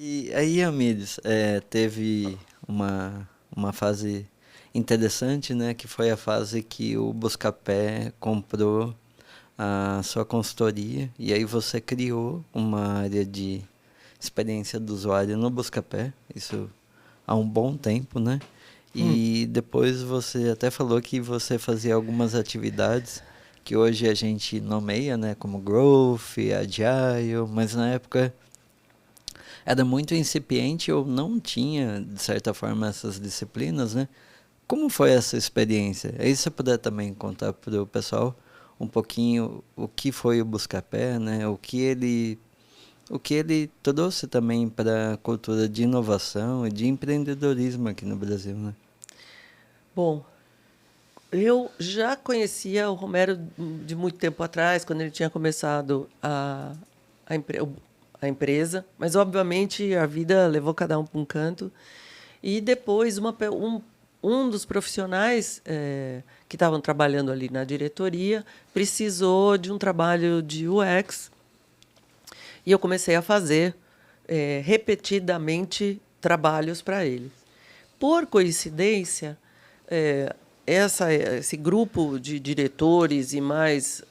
E aí, Amires, teve uma fase interessante, né? Que foi a fase que o Buscapé comprou a sua consultoria e aí você criou uma área de experiência do usuário no Buscapé, isso há um bom tempo, né? Hum. E depois você até falou que você fazia algumas atividades que hoje a gente nomeia, né, como Growth, Agile, mas na época era muito incipiente ou não tinha, de certa forma, essas disciplinas, né? Como foi essa experiência? Aí se você puder também contar para o pessoal um pouquinho o que foi o Buscapé, né? O que ele trouxe também para a cultura de inovação e de empreendedorismo aqui no Brasil, né? Bom, eu já conhecia o Romero de muito tempo atrás, quando ele tinha começado a, a empresa, mas obviamente a vida levou cada um para um canto. E depois um dos profissionais que estavam trabalhando ali na diretoria precisou de um trabalho de UX e eu comecei a fazer repetidamente trabalhos para ele. Por coincidência, esse grupo de diretores e mais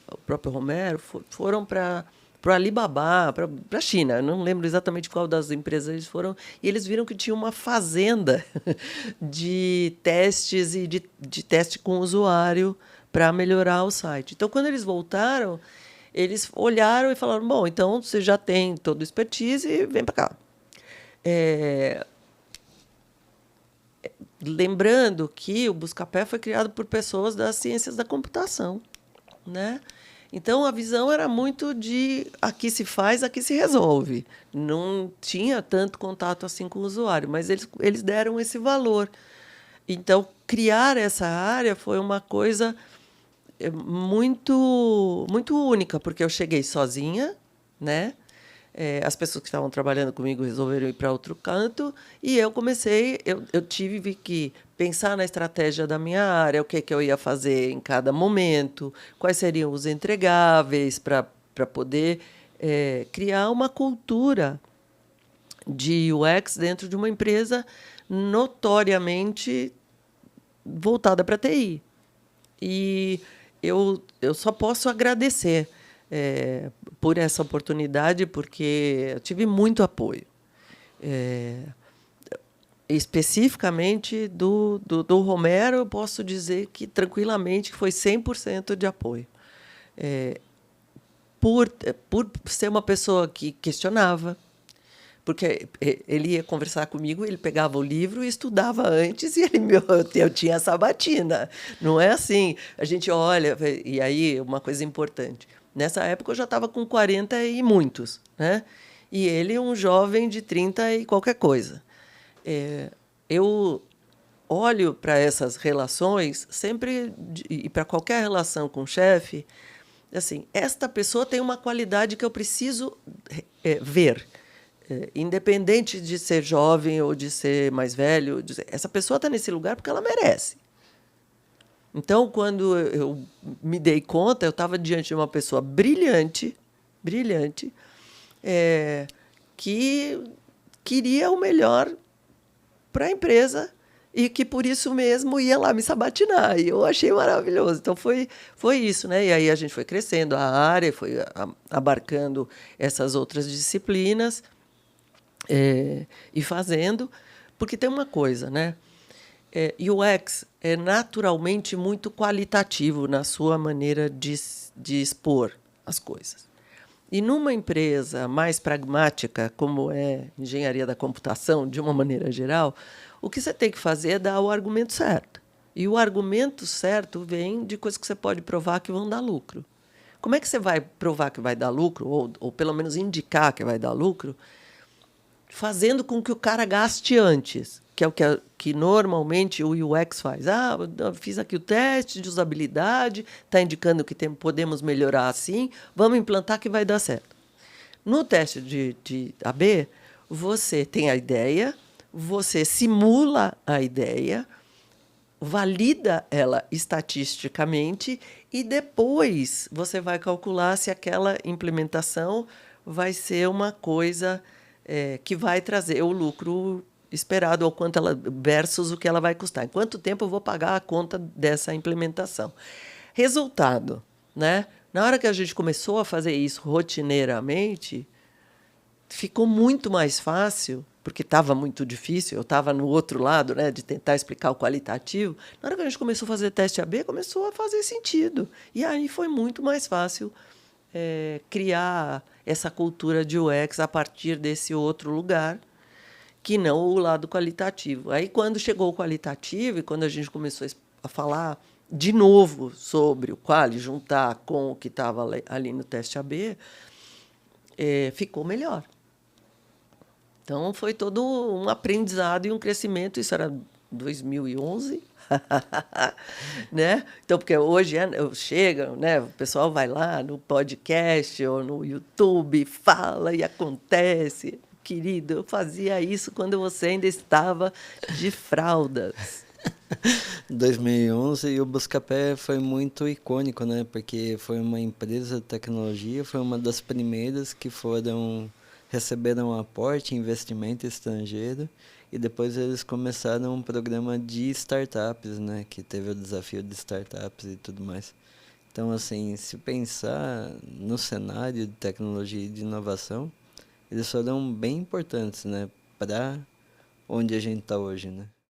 o próprio Romero foram para o Alibaba, para a China. Eu não lembro exatamente qual das empresas eles foram. E eles viram que tinha uma fazenda de testes e de teste com o usuário para melhorar o site. Então, quando eles voltaram, eles olharam e falaram: bom, então você já tem todo o expertise, vem para cá. É, lembrando que o Buscapé foi criado por pessoas das ciências da computação, né? Então a visão era muito de aqui se faz, aqui se resolve. Não tinha tanto contato assim com o usuário, mas eles deram esse valor. Então criar essa área foi uma coisa muito única, porque eu cheguei sozinha, né? As pessoas que estavam trabalhando comigo resolveram ir para outro canto e eu tive que pensar na estratégia da minha área, o que, que eu ia fazer em cada momento, quais seriam os entregáveis para poder criar uma cultura de UX dentro de uma empresa notoriamente voltada para a TI. E eu só posso agradecer por essa oportunidade, porque eu tive muito apoio. É, especificamente do Romero, eu posso dizer que tranquilamente foi 100% de apoio. É, por ser uma pessoa que questionava, porque ele ia conversar comigo, ele pegava o livro e estudava antes, e eu tinha sabatina. Não é assim. A gente olha, e aí, uma coisa importante. Nessa época eu já estava com 40 e muitos, né? E ele, um jovem de 30 e qualquer coisa. Eu olho para essas relações sempre, e para qualquer relação com o chefe, assim, esta pessoa tem uma qualidade que eu preciso ver. Independente de ser jovem ou de ser mais velho, essa pessoa está nesse lugar porque ela merece. Então, quando eu me dei conta, eu estava diante de uma pessoa brilhante, brilhante, é, que queria o melhor para a empresa e que por isso mesmo ia lá me sabatinar. E eu achei maravilhoso. Então foi isso, né? E aí a gente foi crescendo a área, foi abarcando essas outras disciplinas e fazendo, porque tem uma coisa, né? UX é naturalmente muito qualitativo na sua maneira de expor as coisas. E numa empresa mais pragmática, como é engenharia da computação, de uma maneira geral, o que você tem que fazer é dar o argumento certo. E o argumento certo vem de coisas que você pode provar que vão dar lucro. Como é que você vai provar que vai dar lucro, ou pelo menos indicar que vai dar lucro, fazendo com que o cara gaste antes, que é o que normalmente o UX faz. Ah, eu fiz aqui o teste de usabilidade, está indicando que podemos melhorar assim, vamos implantar que vai dar certo. No teste de AB, você tem a ideia, você simula a ideia, valida ela estatisticamente e depois você vai calcular se aquela implementação vai ser uma coisa que vai trazer o lucro esperado, ou quanto ela, versus o que ela vai custar. Em quanto tempo eu vou pagar a conta dessa implementação? Resultado, né? Na hora que a gente começou a fazer isso rotineiramente, ficou muito mais fácil, porque estava muito difícil, eu estava no outro lado, né, de tentar explicar o qualitativo. Na hora que a gente começou a fazer teste AB, começou a fazer sentido. E aí foi muito mais fácil criar essa cultura de UX a partir desse outro lugar, que não o lado qualitativo. Aí, quando chegou o qualitativo, e quando a gente começou a falar de novo sobre o quali, juntar com o que estava ali no teste AB, ficou melhor. Então, foi todo um aprendizado e um crescimento. Isso era 2011, né? Então, porque hoje chega, né? O pessoal vai lá no podcast ou no YouTube, fala e acontece. Querido, eu fazia isso quando você ainda estava de fraldas. 2011 e o Buscapé foi muito icônico, né? Porque foi uma empresa de tecnologia, foi uma das primeiras que receberam aporte, investimento estrangeiro, e depois eles começaram um programa de startups, né? Que teve o desafio de startups e tudo mais. Então, assim, se pensar no cenário de tecnologia e de inovação, eles foram bem importantes, né? Para onde a gente está hoje, né?